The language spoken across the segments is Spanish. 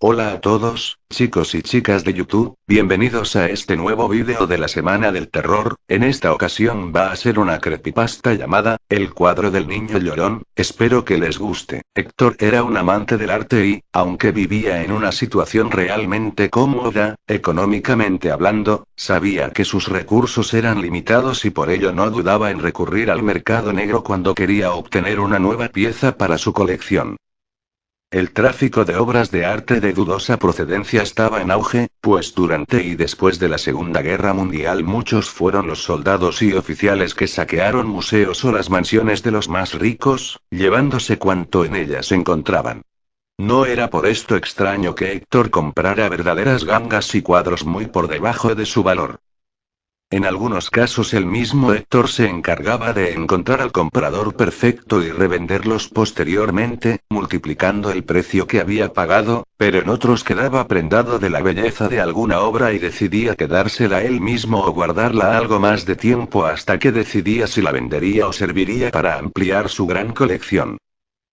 Hola a todos, chicos y chicas de YouTube, bienvenidos a este nuevo vídeo de la Semana del Terror. En esta ocasión va a ser una creepypasta llamada, El cuadro del niño llorón. Espero que les guste. Héctor era un amante del arte y, aunque vivía en una situación realmente cómoda, económicamente hablando, sabía que sus recursos eran limitados y por ello no dudaba en recurrir al mercado negro cuando quería obtener una nueva pieza para su colección. El tráfico de obras de arte de dudosa procedencia estaba en auge, pues durante y después de la Segunda Guerra Mundial muchos fueron los soldados y oficiales que saquearon museos o las mansiones de los más ricos, llevándose cuanto en ellas encontraban. No era por esto extraño que Héctor comprara verdaderas gangas y cuadros muy por debajo de su valor. En algunos casos el mismo Héctor se encargaba de encontrar al comprador perfecto y revenderlos posteriormente, multiplicando el precio que había pagado, pero en otros quedaba prendado de la belleza de alguna obra y decidía quedársela él mismo o guardarla algo más de tiempo hasta que decidía si la vendería o serviría para ampliar su gran colección.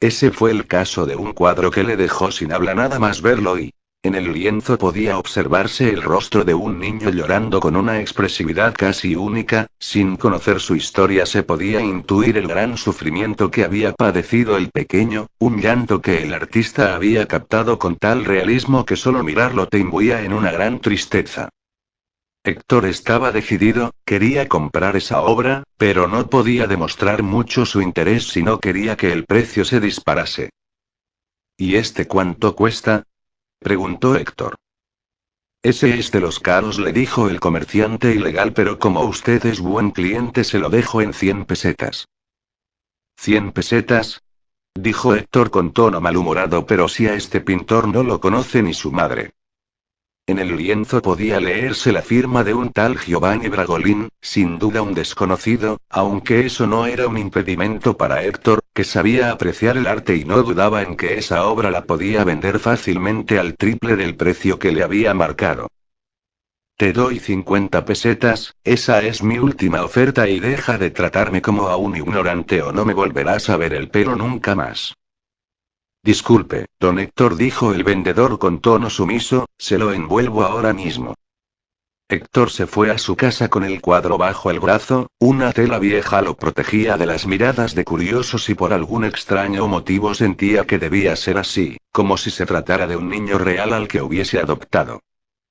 Ese fue el caso de un cuadro que le dejó sin habla nada más verlo y, en el lienzo podía observarse el rostro de un niño llorando con una expresividad casi única. Sin conocer su historia se podía intuir el gran sufrimiento que había padecido el pequeño, un llanto que el artista había captado con tal realismo que solo mirarlo te imbuía en una gran tristeza. Héctor estaba decidido, quería comprar esa obra, pero no podía demostrar mucho su interés si no quería que el precio se disparase. ¿Y este cuánto cuesta?, preguntó Héctor. Ese es de los caros, le dijo el comerciante ilegal, pero como usted es buen cliente se lo dejo en 100 pesetas. ¿100 pesetas? Dijo Héctor con tono malhumorado, pero si a este pintor no lo conoce ni su madre. En el lienzo podía leerse la firma de un tal Giovanni Bragolin, sin duda un desconocido, aunque eso no era un impedimento para Héctor, que sabía apreciar el arte y no dudaba en que esa obra la podía vender fácilmente al triple del precio que le había marcado. Te doy 50 pesetas, esa es mi última oferta y deja de tratarme como a un ignorante o no me volverás a ver el pelo nunca más. Disculpe, don Héctor, dijo el vendedor con tono sumiso, se lo envuelvo ahora mismo. Héctor se fue a su casa con el cuadro bajo el brazo, una tela vieja lo protegía de las miradas de curiosos y por algún extraño motivo sentía que debía ser así, como si se tratara de un niño real al que hubiese adoptado.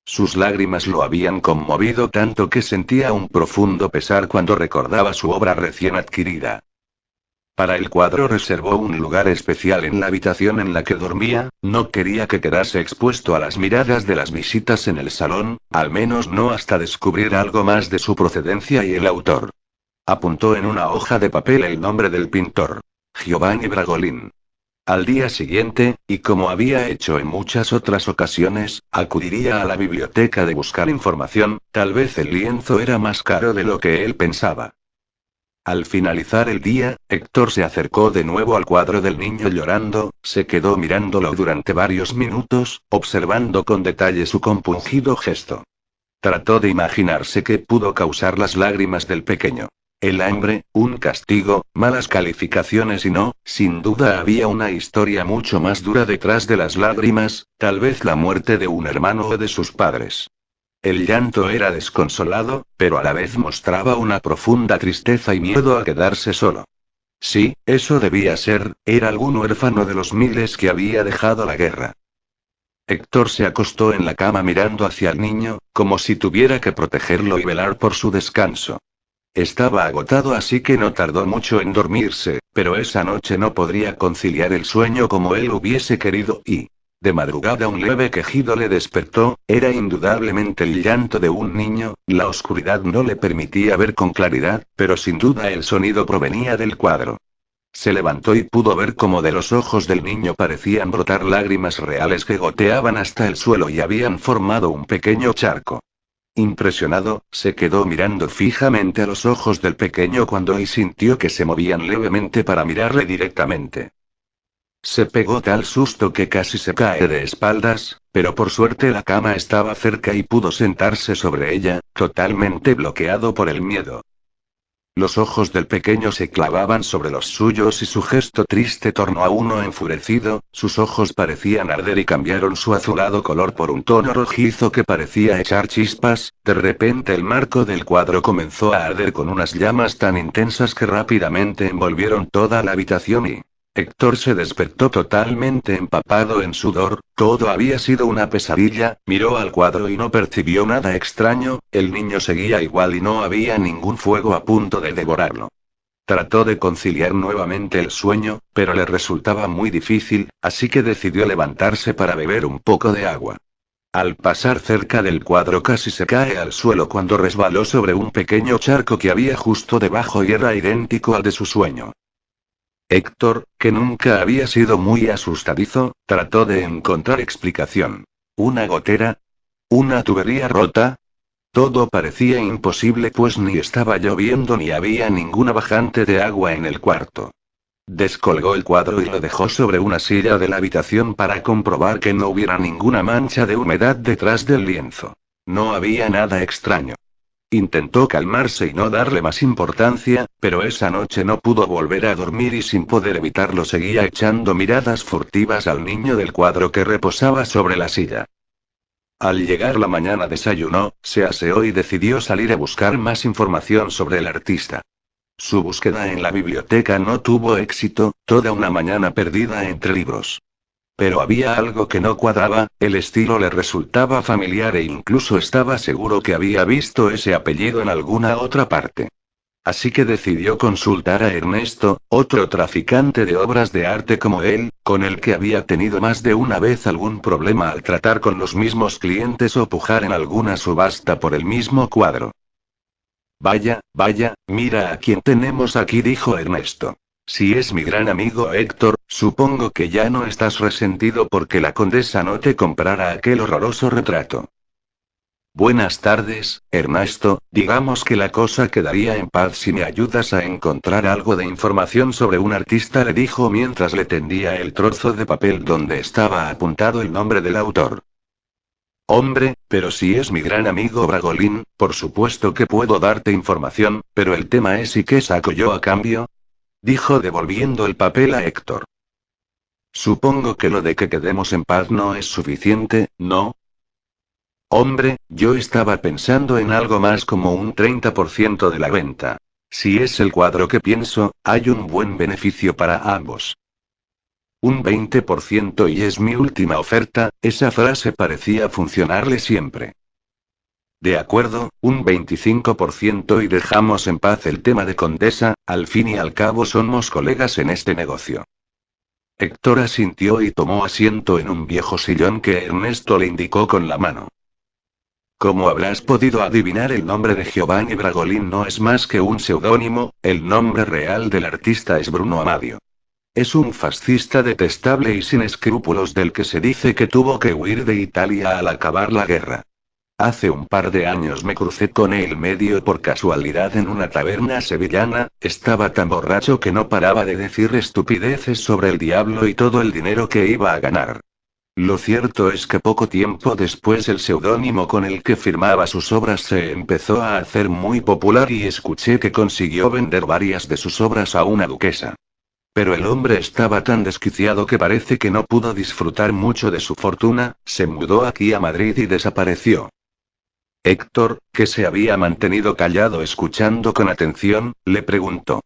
Sus lágrimas lo habían conmovido tanto que sentía un profundo pesar cuando recordaba su obra recién adquirida. Para el cuadro reservó un lugar especial en la habitación en la que dormía, no quería que quedase expuesto a las miradas de las visitas en el salón, al menos no hasta descubrir algo más de su procedencia y el autor. Apuntó en una hoja de papel el nombre del pintor: Giovanni Bragolin. Al día siguiente, y como había hecho en muchas otras ocasiones, acudiría a la biblioteca de buscar información. Tal vez el lienzo era más caro de lo que él pensaba. Al finalizar el día, Héctor se acercó de nuevo al cuadro del niño llorando, se quedó mirándolo durante varios minutos, observando con detalle su compungido gesto. Trató de imaginarse qué pudo causar las lágrimas del pequeño. El hambre, un castigo, malas calificaciones y no, sin duda había una historia mucho más dura detrás de las lágrimas, tal vez la muerte de un hermano o de sus padres. El llanto era desconsolado, pero a la vez mostraba una profunda tristeza y miedo a quedarse solo. Sí, eso debía ser, era algún huérfano de los miles que había dejado la guerra. Héctor se acostó en la cama mirando hacia el niño, como si tuviera que protegerlo y velar por su descanso. Estaba agotado, así que no tardó mucho en dormirse, pero esa noche no podría conciliar el sueño como él hubiese querido y, de madrugada, un leve quejido le despertó. Era indudablemente el llanto de un niño. La oscuridad no le permitía ver con claridad, pero sin duda el sonido provenía del cuadro. Se levantó y pudo ver cómo de los ojos del niño parecían brotar lágrimas reales que goteaban hasta el suelo y habían formado un pequeño charco. Impresionado, se quedó mirando fijamente a los ojos del pequeño cuando y sintió que se movían levemente para mirarle directamente. Se pegó tal susto que casi se cae de espaldas, pero por suerte la cama estaba cerca y pudo sentarse sobre ella, totalmente bloqueado por el miedo. Los ojos del pequeño se clavaban sobre los suyos y su gesto triste tornó a uno enfurecido, sus ojos parecían arder y cambiaron su azulado color por un tono rojizo que parecía echar chispas. De repente el marco del cuadro comenzó a arder con unas llamas tan intensas que rápidamente envolvieron toda la habitación y... Héctor se despertó totalmente empapado en sudor, todo había sido una pesadilla, miró al cuadro y no percibió nada extraño, el niño seguía igual y no había ningún fuego a punto de devorarlo. Trató de conciliar nuevamente el sueño, pero le resultaba muy difícil, así que decidió levantarse para beber un poco de agua. Al pasar cerca del cuadro casi se cae al suelo cuando resbaló sobre un pequeño charco que había justo debajo y era idéntico al de su sueño. Héctor, que nunca había sido muy asustadizo, trató de encontrar explicación. ¿Una gotera? ¿Una tubería rota? Todo parecía imposible pues ni estaba lloviendo ni había ninguna bajante de agua en el cuarto. Descolgó el cuadro y lo dejó sobre una silla de la habitación para comprobar que no hubiera ninguna mancha de humedad detrás del lienzo. No había nada extraño. Intentó calmarse y no darle más importancia, pero esa noche no pudo volver a dormir y sin poder evitarlo seguía echando miradas furtivas al niño del cuadro que reposaba sobre la silla. Al llegar la mañana desayunó, se aseó y decidió salir a buscar más información sobre el artista. Su búsqueda en la biblioteca no tuvo éxito, toda una mañana perdida entre libros. Pero había algo que no cuadraba, el estilo le resultaba familiar e incluso estaba seguro que había visto ese apellido en alguna otra parte. Así que decidió consultar a Ernesto, otro traficante de obras de arte como él, con el que había tenido más de una vez algún problema al tratar con los mismos clientes o pujar en alguna subasta por el mismo cuadro. Vaya, mira a quién tenemos aquí, dijo Ernesto. Si es mi gran amigo Héctor, supongo que ya no estás resentido porque la condesa no te comprara aquel horroroso retrato. Buenas tardes, Ernesto, digamos que la cosa quedaría en paz si me ayudas a encontrar algo de información sobre un artista, le dijo mientras le tendía el trozo de papel donde estaba apuntado el nombre del autor. Hombre, pero si es mi gran amigo Bragolín, por supuesto que puedo darte información, pero el tema es ¿y qué saco yo a cambio? Dijo devolviendo el papel a Héctor. Supongo que lo de que quedemos en paz no es suficiente, ¿no? Hombre, yo estaba pensando en algo más como un 30% de la venta. Si es el cuadro que pienso, hay un buen beneficio para ambos. Un 20% y es mi última oferta, esa frase parecía funcionarle siempre. De acuerdo, un 25% y dejamos en paz el tema de Condesa, al fin y al cabo somos colegas en este negocio. Héctor asintió y tomó asiento en un viejo sillón que Ernesto le indicó con la mano. Como habrás podido adivinar, el nombre de Giovanni Bragolin no es más que un seudónimo, el nombre real del artista es Bruno Amadio. Es un fascista detestable y sin escrúpulos del que se dice que tuvo que huir de Italia al acabar la guerra. Hace un par de años me crucé con él medio por casualidad en una taberna sevillana, estaba tan borracho que no paraba de decir estupideces sobre el diablo y todo el dinero que iba a ganar. Lo cierto es que poco tiempo después el seudónimo con el que firmaba sus obras se empezó a hacer muy popular y escuché que consiguió vender varias de sus obras a una duquesa. Pero el hombre estaba tan desquiciado que parece que no pudo disfrutar mucho de su fortuna, se mudó aquí a Madrid y desapareció. Héctor, que se había mantenido callado escuchando con atención, le preguntó.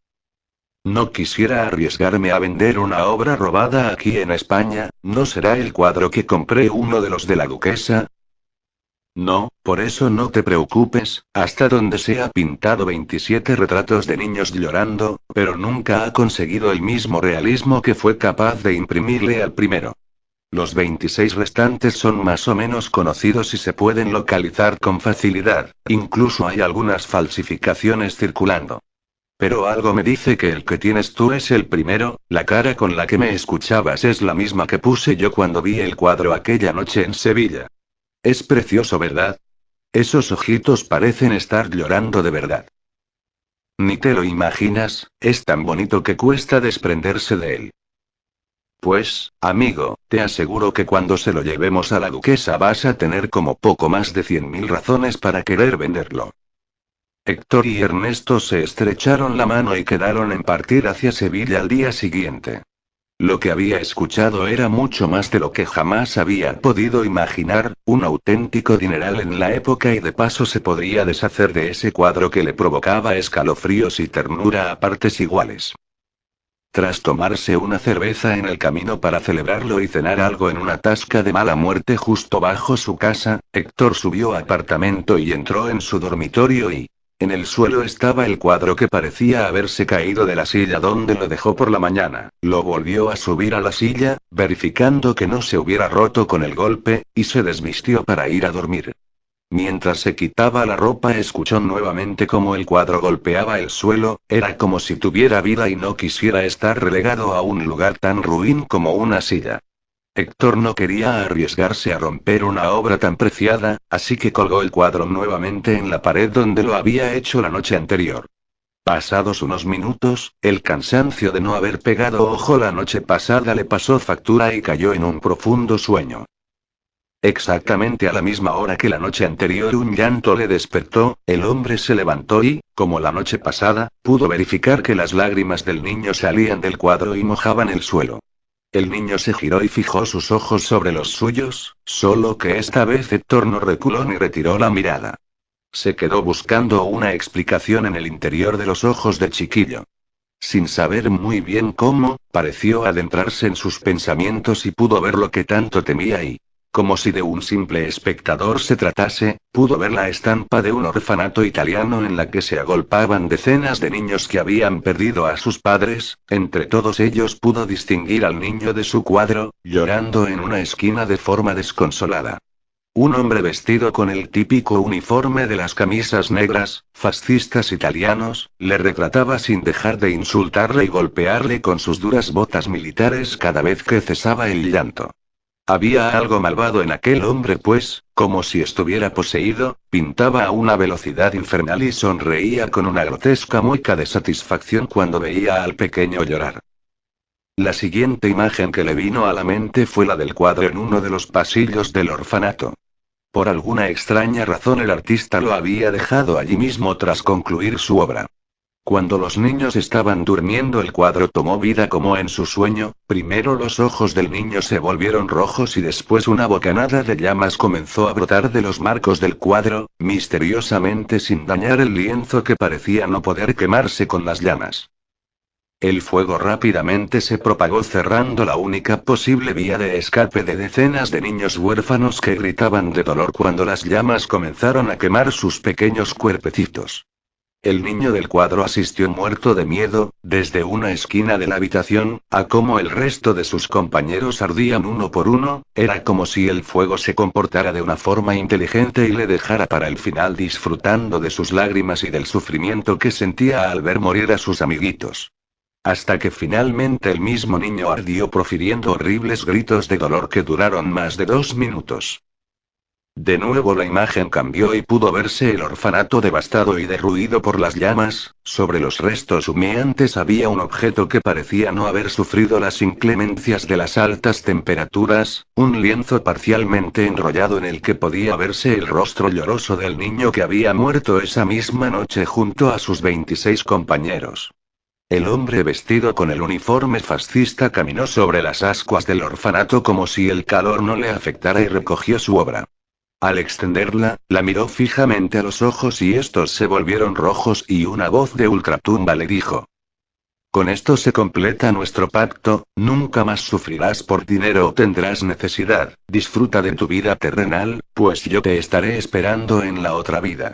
No quisiera arriesgarme a vender una obra robada aquí en España, ¿no será el cuadro que compré uno de los de la duquesa? No, por eso no te preocupes, hasta donde se ha pintado 27 retratos de niños llorando, pero nunca ha conseguido el mismo realismo que fue capaz de imprimirle al primero. Los 26 restantes son más o menos conocidos y se pueden localizar con facilidad, incluso hay algunas falsificaciones circulando. Pero algo me dice que el que tienes tú es el primero, la cara con la que me escuchabas es la misma que puse yo cuando vi el cuadro aquella noche en Sevilla. Es precioso, ¿verdad? Esos ojitos parecen estar llorando de verdad. Ni te lo imaginas, es tan bonito que cuesta desprenderse de él. Pues, amigo, te aseguro que cuando se lo llevemos a la duquesa vas a tener como poco más de 100.000 razones para querer venderlo. Héctor y Ernesto se estrecharon la mano y quedaron en partir hacia Sevilla al día siguiente. Lo que había escuchado era mucho más de lo que jamás había podido imaginar, un auténtico dineral en la época y de paso se podría deshacer de ese cuadro que le provocaba escalofríos y ternura a partes iguales. Tras tomarse una cerveza en el camino para celebrarlo y cenar algo en una tasca de mala muerte justo bajo su casa, Héctor subió a apartamento y entró en su dormitorio y... En el suelo estaba el cuadro que parecía haberse caído de la silla donde lo dejó por la mañana. Lo volvió a subir a la silla, verificando que no se hubiera roto con el golpe, y se desvistió para ir a dormir. Mientras se quitaba la ropa escuchó nuevamente cómo el cuadro golpeaba el suelo, era como si tuviera vida y no quisiera estar relegado a un lugar tan ruin como una silla. Héctor no quería arriesgarse a romper una obra tan preciada, así que colgó el cuadro nuevamente en la pared donde lo había hecho la noche anterior. Pasados unos minutos, el cansancio de no haber pegado ojo la noche pasada le pasó factura y cayó en un profundo sueño. Exactamente a la misma hora que la noche anterior un llanto le despertó, el hombre se levantó y, como la noche pasada, pudo verificar que las lágrimas del niño salían del cuadro y mojaban el suelo. El niño se giró y fijó sus ojos sobre los suyos, solo que esta vez Héctor no reculó ni retiró la mirada. Se quedó buscando una explicación en el interior de los ojos del chiquillo. Sin saber muy bien cómo, pareció adentrarse en sus pensamientos y pudo ver lo que tanto temía y, como si de un simple espectador se tratase, pudo ver la estampa de un orfanato italiano en la que se agolpaban decenas de niños que habían perdido a sus padres, entre todos ellos pudo distinguir al niño de su cuadro, llorando en una esquina de forma desconsolada. Un hombre vestido con el típico uniforme de las camisas negras, fascistas italianos, le retrataba sin dejar de insultarle y golpearle con sus duras botas militares cada vez que cesaba el llanto. Había algo malvado en aquel hombre pues, como si estuviera poseído, pintaba a una velocidad infernal y sonreía con una grotesca mueca de satisfacción cuando veía al pequeño llorar. La siguiente imagen que le vino a la mente fue la del cuadro en uno de los pasillos del orfanato. Por alguna extraña razón el artista lo había dejado allí mismo tras concluir su obra. Cuando los niños estaban durmiendo el cuadro tomó vida como en su sueño, primero los ojos del niño se volvieron rojos y después una bocanada de llamas comenzó a brotar de los marcos del cuadro, misteriosamente sin dañar el lienzo que parecía no poder quemarse con las llamas. El fuego rápidamente se propagó cerrando la única posible vía de escape de decenas de niños huérfanos que gritaban de dolor cuando las llamas comenzaron a quemar sus pequeños cuerpecitos. El niño del cuadro asistió muerto de miedo, desde una esquina de la habitación, a cómo el resto de sus compañeros ardían uno por uno, era como si el fuego se comportara de una forma inteligente y le dejara para el final disfrutando de sus lágrimas y del sufrimiento que sentía al ver morir a sus amiguitos. Hasta que finalmente el mismo niño ardió profiriendo horribles gritos de dolor que duraron más de 2 minutos. De nuevo la imagen cambió y pudo verse el orfanato devastado y derruido por las llamas, sobre los restos humeantes había un objeto que parecía no haber sufrido las inclemencias de las altas temperaturas, un lienzo parcialmente enrollado en el que podía verse el rostro lloroso del niño que había muerto esa misma noche junto a sus 26 compañeros. El hombre vestido con el uniforme fascista caminó sobre las ascuas del orfanato como si el calor no le afectara y recogió su obra. Al extenderla, la miró fijamente a los ojos y estos se volvieron rojos y una voz de ultratumba le dijo: «Con esto se completa nuestro pacto, nunca más sufrirás por dinero o tendrás necesidad, disfruta de tu vida terrenal, pues yo te estaré esperando en la otra vida».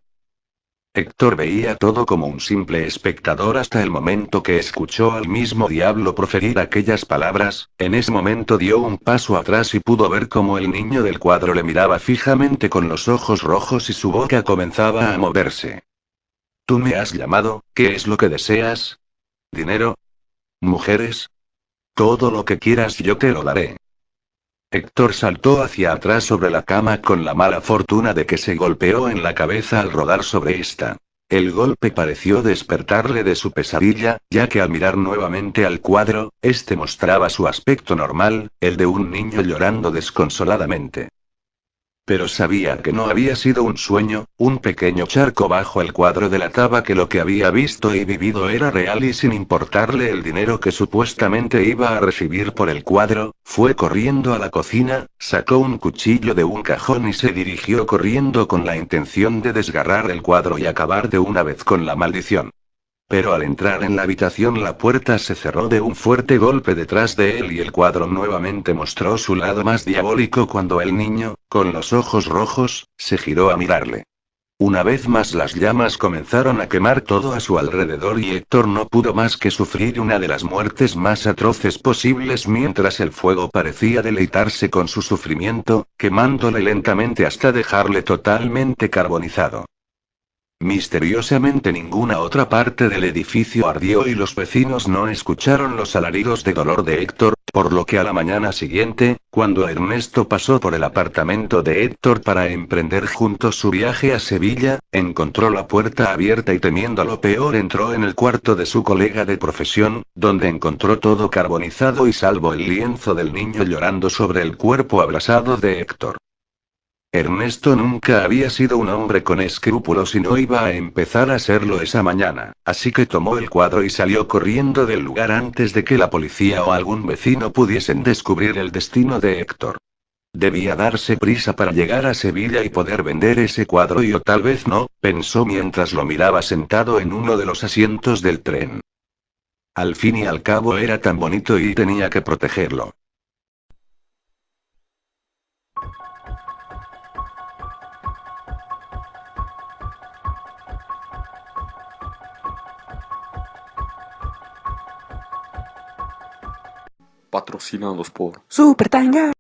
Héctor veía todo como un simple espectador hasta el momento que escuchó al mismo diablo proferir aquellas palabras, en ese momento dio un paso atrás y pudo ver cómo el niño del cuadro le miraba fijamente con los ojos rojos y su boca comenzaba a moverse. «Tú me has llamado, ¿qué es lo que deseas? ¿Dinero? ¿Mujeres? Todo lo que quieras yo te lo daré». Héctor saltó hacia atrás sobre la cama con la mala fortuna de que se golpeó en la cabeza al rodar sobre esta. El golpe pareció despertarle de su pesadilla, ya que al mirar nuevamente al cuadro, este mostraba su aspecto normal, el de un niño llorando desconsoladamente. Pero sabía que no había sido un sueño, un pequeño charco bajo el cuadro delataba que lo que había visto y vivido era real y sin importarle el dinero que supuestamente iba a recibir por el cuadro, fue corriendo a la cocina, sacó un cuchillo de un cajón y se dirigió corriendo con la intención de desgarrar el cuadro y acabar de una vez con la maldición. Pero al entrar en la habitación la puerta se cerró de un fuerte golpe detrás de él y el cuadro nuevamente mostró su lado más diabólico cuando el niño, con los ojos rojos, se giró a mirarle. Una vez más las llamas comenzaron a quemar todo a su alrededor y Héctor no pudo más que sufrir una de las muertes más atroces posibles mientras el fuego parecía deleitarse con su sufrimiento, quemándole lentamente hasta dejarle totalmente carbonizado. Misteriosamente ninguna otra parte del edificio ardió y los vecinos no escucharon los alaridos de dolor de Héctor, por lo que a la mañana siguiente, cuando Ernesto pasó por el apartamento de Héctor para emprender juntos su viaje a Sevilla, encontró la puerta abierta y temiendo lo peor entró en el cuarto de su colega de profesión, donde encontró todo carbonizado y salvo el lienzo del niño llorando sobre el cuerpo abrasado de Héctor. Ernesto nunca había sido un hombre con escrúpulos y no iba a empezar a serlo esa mañana, así que tomó el cuadro y salió corriendo del lugar antes de que la policía o algún vecino pudiesen descubrir el destino de Héctor. Debía darse prisa para llegar a Sevilla y poder vender ese cuadro y o tal vez no, pensó mientras lo miraba sentado en uno de los asientos del tren. Al fin y al cabo era tan bonito y tenía que protegerlo. Patrocinados por Super Tanga.